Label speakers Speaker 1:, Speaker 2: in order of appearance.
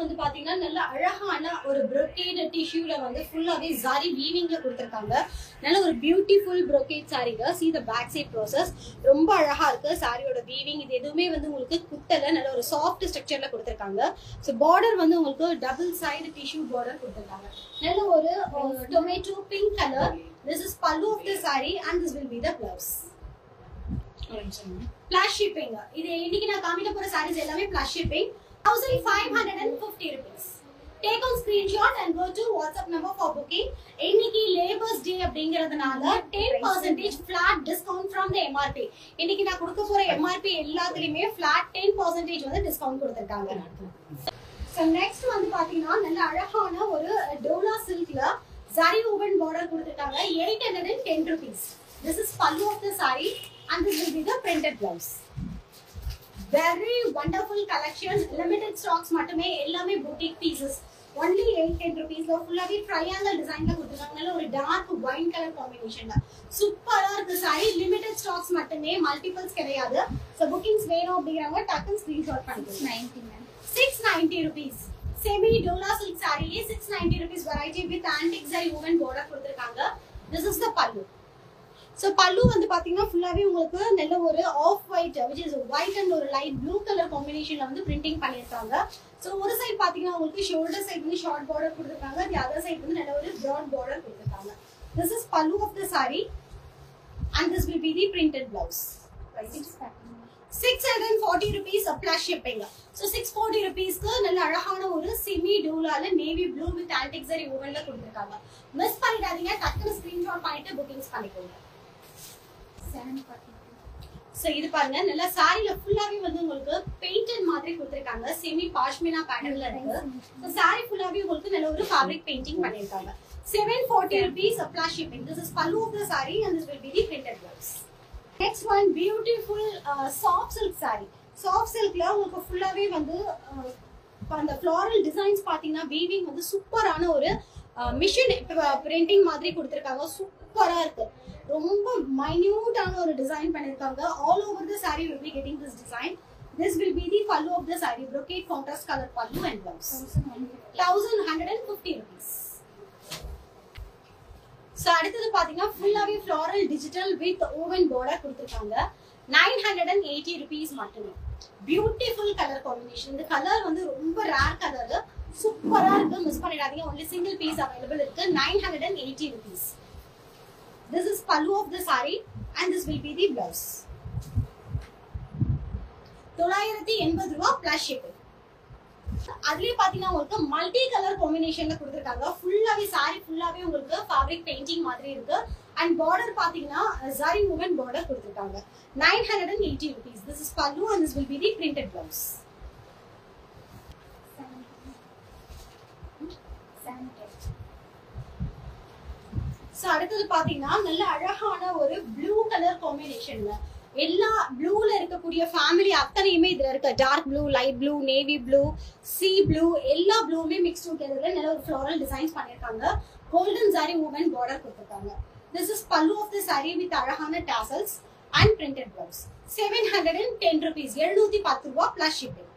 Speaker 1: வந்து பாத்தீங்கன்னா நல்ல அழகான ஒரு brocade டிஷ்யூல வந்து ஃபுல்லாவே zari weavingல கொடுத்திருக்காங்க. நல்ல ஒரு beautiful brocade சாரீங்க. see the back side process ரொம்ப அழகா இருக்கு. சாரியோட weaving இது எதுவுமே வந்து உங்களுக்கு குத்தல, நல்ல ஒரு சாஃப்ட் ஸ்ட்ரக்சர்ல கொடுத்திருக்காங்க. சோ பார்டர் வந்து உங்களுக்கு டபுள் சைடு டிஷ்யூ பார்டர் கொடுத்திருக்காங்க. நல்ல ஒரு tomato pink color. This is pallu of the saree and this will be the blouse. Plus shipping. இது இன்னைக்கு நான் காமிக்க போற sarees எல்லாமே plus shipping. 1550 rupees. Take on screenshot and go to WhatsApp number for booking. இன்னைக்கு Labour's Day அப்படிங்கறதுனால 10% flat discount from the MRP. இன்னைக்கு நான் கொடுக்க போற MRP எல்லாத்துலயுமே flat 10% வந்து discount கொடுத்திருக்காங்க. So next வந்து பாத்தீங்கன்னா நல்ல அழகான ஒரு Dola silkல zari woven border கொடுத்திருக்காங்க. 810 rupees. This is pallu of the saree and this will be the printed blouse. Very wonderful collection. Limited stocks மட்டுமே, எல்லாமே boutique pieces. Only 810 rupees. ஃபுல்லாவே triangle design ல கொடுத்திருக்காங்க. நல்ல ஒரு dark wine color combination ல சூப்பரா இருக்கு saree. Limited stocks மட்டுமே, multiples கிடையாது. So bookings வேணும் அப்படிங்கறவங்க டக்குன்னு screenshot பண்ணிக்கோங்க. 690 rupees. Semi Dola silk saree 690 rupees. Variety with antique zari woven border கொடுத்திருக்காங்க. This is the pallu. So pallu வந்து பாத்தீங்கன்னா ஃபுல்லாவே உங்களுக்கு நல்ல ஒரு off white which is white and ஒரு light blue color combinationல வந்து printing பண்ணிருக்காங்க. So ஒரு சைடு பாத்தீங்கன்னா உங்களுக்கு shoulder side வந்து short border கொடுத்திருக்காங்க. the other side வந்து நல்ல ஒரு broad border கொடுத்திருக்காங்க. This is pallu of the saree and this will be the printed blouse. Price is 640 rupees plus shipping. So 640 rupees க்கு நல்ல அழகான ஒரு semi dola-ல navy blue with antique zari woven-ல கொடுத்திருக்காங்க. Miss பண்ணிடாதீங்க, டக்குனு screenshot பண்ணிட்டு bookings பண்ணிக்கோங்க. So இது பாருங்க, நல்ல சாரில ஃபுல்லாவே வந்து உங்களுக்கு பெயிண்டட் மாதிரி கொடுத்திருக்காங்க. செமி பாஷ்மினா பேட்டர்ன்ல இருக்கு. So சாரி ஃபுல்லாவே உங்களுக்கு நல்ல ஒரு fabric painting பண்ணிருக்காங்க. 740 rupees plus shipping. This is pallu of the saree and this will be the printed blouse. Next one, beautiful soft silk saree. Soft silkல உங்களுக்கு ஃபுல்லாவே வந்து அந்த floral designs பாத்தீங்கன்னா weaving வந்து சூப்பரான ஒரு மிஷின் printing மாதிரி கொடுத்திருக்காங்க. சூப்பரா இருக்கு. ரொம்ப மைன்யூட்டான ஒரு டிசைன் பண்ணிருக்காங்க. all over the saree will be getting this design. This will be the pallu of the saree, brocade contrast color pallu and blouse. 1150 rupees. So அடுத்து பாத்தீங்கன்னா ஃபுல்லாவே floral digital with woven border கொடுத்திருக்காங்க. 980 rupees மட்டுமே. Beautiful color combination. இந்த colour வந்து ரொம்ப rare colour. சூப்பரா இருக்கு, மிஸ் பண்ணிடாதீங்க. only single piece available இருக்கு. 980 rupees. This is pallu of the saree and this will be the blouse. 980 ரூபாய் plus shipping. அதுலயே பாத்தீங்கன்னா உங்களுக்கு மல்டி கலர் காம்பினேஷன்ல கொடுத்திருக்காங்க. ஃபுல்லாவே saree ஃபுல்லாவே உங்களுக்கு fabric painting மாதிரி இருக்கு. and border பாத்தீங்கன்னா zari woven border கொடுத்திருக்காங்க. 980 rupees. This is pallu and this will be the printed blouse. So அடுத்து பாத்தீங்கன்னா நல்ல அழகான ஒரு ப்ளூ கலர் காம்பினேஷன்ல எல்லா ப்ளூல இருக்கக்கூடிய ஃபேமிலி அத்தனையுமே இதுல இருக்கு. Dark blue, light blue, navy blue, sea blue, எல்லா ப்ளூமே மிக்ஸ் டுகெதர்ல நல்ல ஒரு floral designs பண்ணிருக்காங்க. golden zari woven border கொடுத்திருக்காங்க. This is pallu of the saree with அழகான tassels and printed blouse. 710 rupees. 710 ரூபாய் plus shipping.